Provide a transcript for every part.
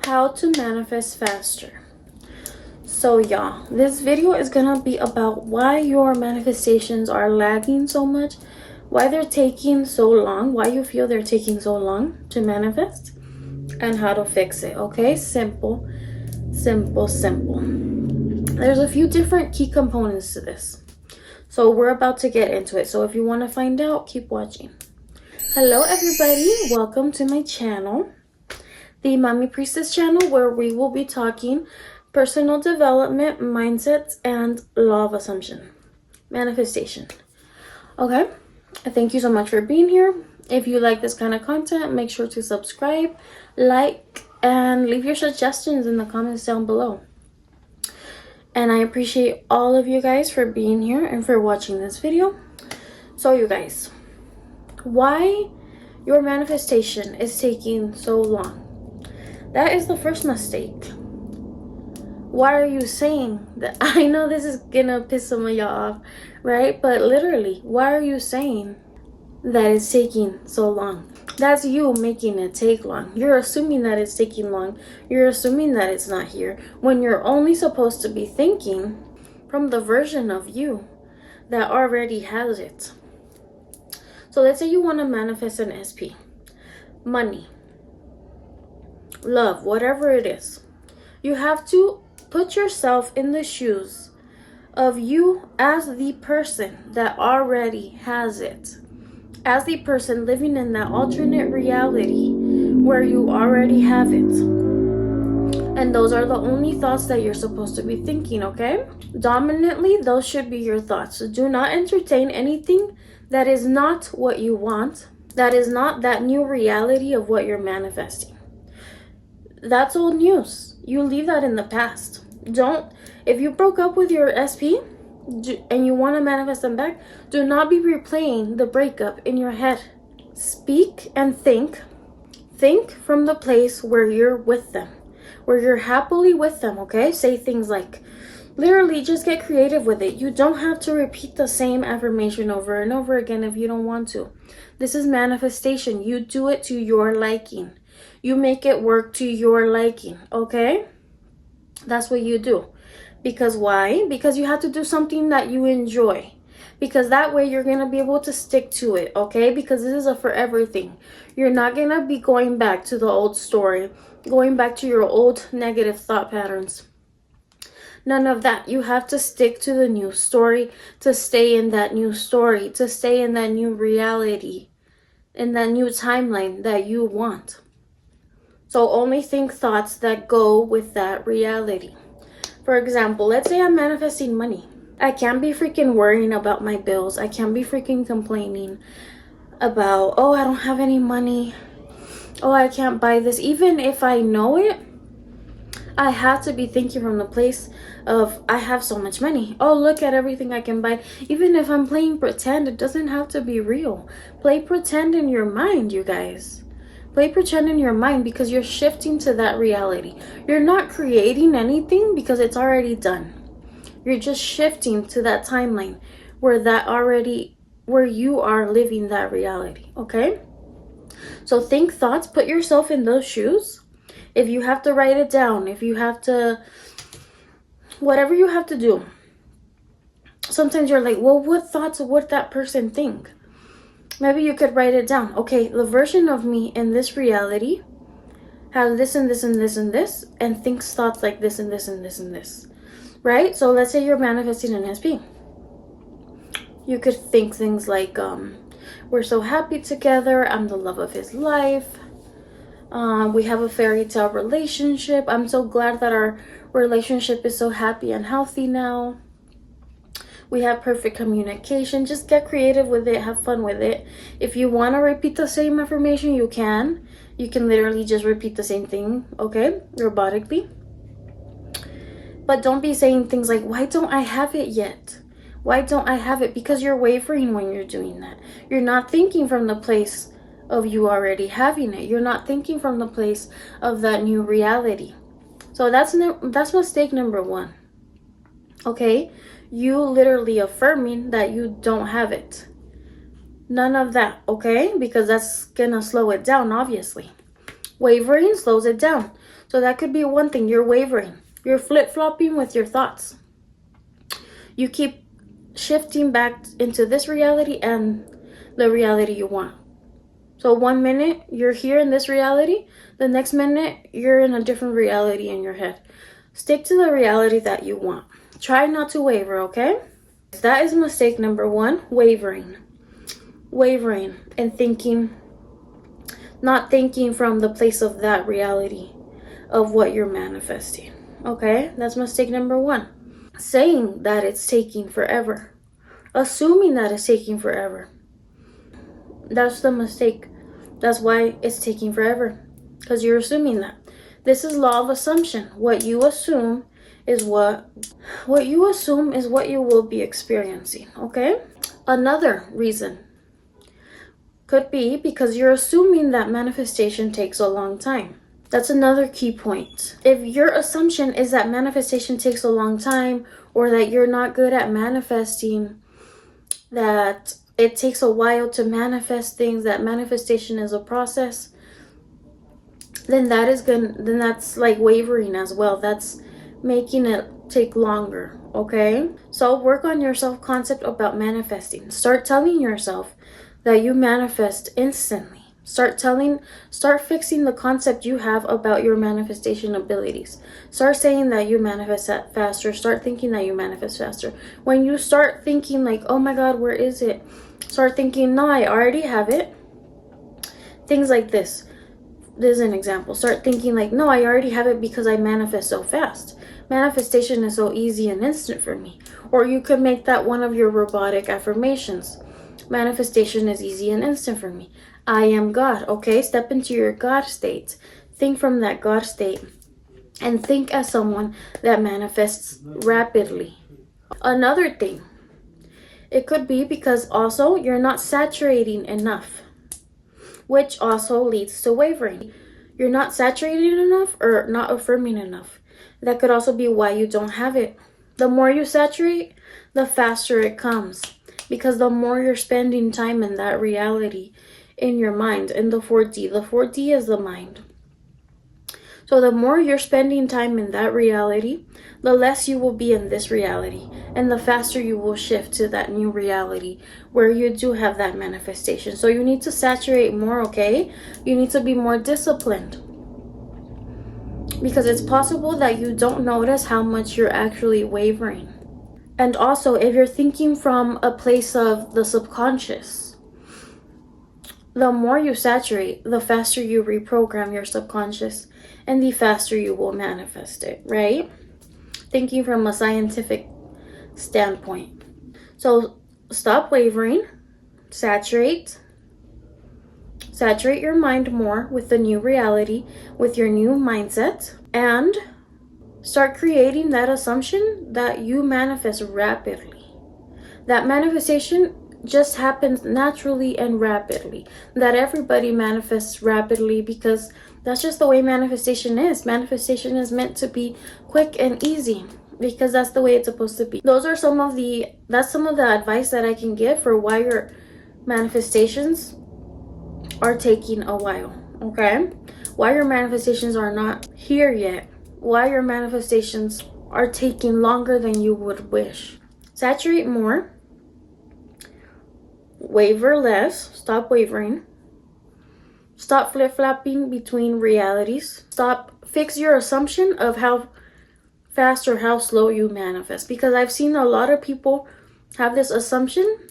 how to manifest faster. So y'all, this video is gonna be about why your manifestations are lagging so much, why they're taking so long, why you feel they're taking so long to manifest, and how to fix it. Okay, simple. There's a few different key components to this, so we're about to get into it. So if you want to find out, keep watching. Hello everybody, welcome to my channel, the Mommy Priestess channel, where we will be talking personal development, mindsets, and law of assumption, manifestation. Okay, thank you so much for being here. If you like this kind of content, make sure to subscribe, like, and leave your suggestions in the comments down below. And I appreciate all of you guys for being here and for watching this video. So you guys, why your manifestation is taking so long? That is the first mistake. Why are you saying that? I know this is gonna piss some of y'all off, right? But literally, why are you saying that it's taking so long? That's you making it take long. You're assuming that it's taking long. You're assuming that it's not here, when you're only supposed to be thinking from the version of you that already has it. So let's say you want to manifest an SP, money, love, whatever it is. You have to put yourself in the shoes of you as the person that already has it. As the person living in that alternate reality where you already have it. And those are the only thoughts that you're supposed to be thinking, okay? Dominantly, those should be your thoughts. So do not entertain anything that is not what you want, that is not that new reality of what you're manifesting. That's old news. You leave that in the past. If you broke up with your SP and you want to manifest them back, do not be replaying the breakup in your head. Speak and think from the place where you're with them, where you're happily with them, okay? Say things like, literally just get creative with it. You don't have to repeat the same affirmation over and over again if you don't want to. This is manifestation. You do it to your liking. You make it work to your liking, okay? That's what you do. Because why? Because you have to do something that you enjoy. Because that way you're going to be able to stick to it, okay? Because this is a forever thing. You're not going to be going back to the old story, going back to your old negative thought patterns. None of that. You have to stick to the new story, to stay in that new story, to stay in that new reality, in that new timeline that you want. So only think thoughts that go with that reality. For example, let's say I'm manifesting money. I can't be freaking worrying about my bills. I can't be freaking complaining about, oh, I don't have any money. Oh, I can't buy this. Even if I know it, I have to be thinking from the place of, I have so much money. Oh, look at everything I can buy. Even if I'm playing pretend, it doesn't have to be real. Play pretend in your mind, you guys. Play pretend in your mind, because you're shifting to that reality. You're not creating anything because it's already done. You're just shifting to that timeline where you are living that reality, okay? So think thoughts, put yourself in those shoes. If you have to write it down, if you have to, whatever you have to do. Sometimes you're like, well, what thoughts would that person think? Maybe you could write it down. Okay, the version of me in this reality has this and this and this and this, and thinks thoughts like this and this and this and this, right? So let's say you're manifesting an SP. You could think things like, we're so happy together. I'm the love of his life. We have a fairy tale relationship. I'm so glad that our relationship is so happy and healthy now. We have perfect communication. Just get creative with it. Have fun with it. If you want to repeat the same affirmation, you can. You can literally just repeat the same thing, okay? Robotically. But don't be saying things like, why don't I have it yet? Why don't I have it? Because you're wavering when you're doing that. You're not thinking from the place of you already having it. You're not thinking from the place of that new reality. So that's mistake number one. Okay? You literally affirming that you don't have it. None of that, okay? Because that's gonna slow it down, obviously. Wavering slows it down. So that could be one thing. You're wavering. You're flip-flopping with your thoughts. You keep shifting back into this reality and the reality you want. So 1 minute you're here in this reality, the next minute you're in a different reality in your head. Stick to the reality that you want. Try not to waver, okay? That is mistake number 1, wavering. Wavering and thinking, not thinking from the place of that reality of what you're manifesting. Okay? That's mistake number 1. Saying that it's taking forever. Assuming that it's taking forever. That's the mistake. That's why it's taking forever. Because you're assuming that. This is law of assumption. What you assume is what you will be experiencing. Okay? Another reason could be because you're assuming that manifestation takes a long time. That's another key point. If your assumption is that manifestation takes a long time, or that you're not good at manifesting, that it takes a while to manifest things, that manifestation is a process, then that's like wavering as well. That's making it take longer, okay? So work on your self-concept about manifesting. Start telling yourself that you manifest instantly. Start fixing the concept you have about your manifestation abilities. Start saying that you manifest that faster. Start thinking that you manifest faster. When you start thinking like, oh my God, where is it? Start thinking, no, I already have it. Things like this. This is an example. Start thinking like, no, I already have it because I manifest so fast. Manifestation is so easy and instant for me. Or you could make that one of your robotic affirmations. Manifestation is easy and instant for me. I am God. Okay, step into your God state. Think from that God state. And think as someone that manifests rapidly. Another thing, it could be because also you're not saturating enough, which also leads to wavering. You're not saturating enough or not affirming enough. That could also be why you don't have it. The more you saturate, the faster it comes. Because the more you're spending time in that reality, in your mind, in the 4D. The 4D is the mind. So the more you're spending time in that reality, the less you will be in this reality. And the faster you will shift to that new reality where you do have that manifestation. So you need to saturate more, okay? You need to be more disciplined. Because it's possible that you don't notice how much you're actually wavering. And also, if you're thinking from a place of the subconscious, the more you saturate, the faster you reprogram your subconscious and the faster you will manifest it, right? Thinking from a scientific standpoint. So stop wavering, saturate your mind more with the new reality, with your new mindset, and start creating that assumption that you manifest rapidly. That manifestation just happens naturally and rapidly. That everybody manifests rapidly because that's just the way manifestation is. Manifestation is meant to be quick and easy because that's the way it's supposed to be. That's some of the advice that I can give for why your manifestations are taking a while, okay? Why your manifestations are not here yet. Why your manifestations are taking longer than you would wish. Saturate more. Waver less. Stop wavering. Stop flip-flopping between realities. Fix your assumption of how fast or how slow you manifest. Because I've seen a lot of people have this assumption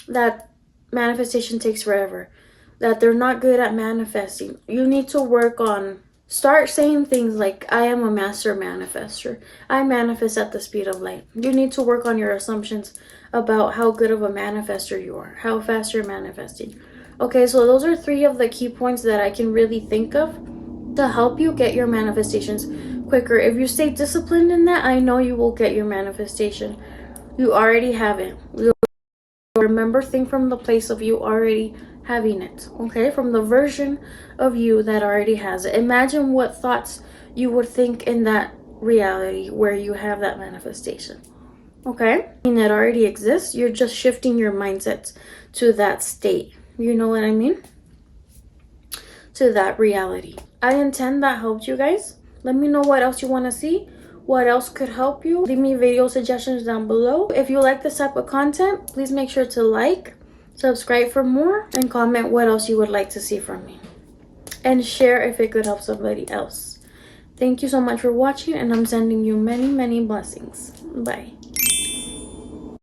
that manifestation takes forever. That they're not good at manifesting. You need to work on, start saying things like, I am a master manifester. I manifest at the speed of light. You need to work on your assumptions about how good of a manifester you are, how fast you're manifesting. Okay, so those are 3 of the key points that I can really think of to help you get your manifestations quicker. If you stay disciplined in that, I know you will get your manifestation. You already have it. Remember, think from the place of you already having it, okay? From the version of you that already has it. Imagine what thoughts you would think in that reality where you have that manifestation. Okay? And it already exists. You're just shifting your mindset to that state. You know what I mean? To that reality. I intend that helped you guys. Let me know what else you want to see, what else could help you. Leave me video suggestions down below. If you like this type of content, please make sure to like, subscribe for more, and comment what else you would like to see from me. And share if it could help somebody else. Thank you so much for watching, and I'm sending you many, many blessings. Bye.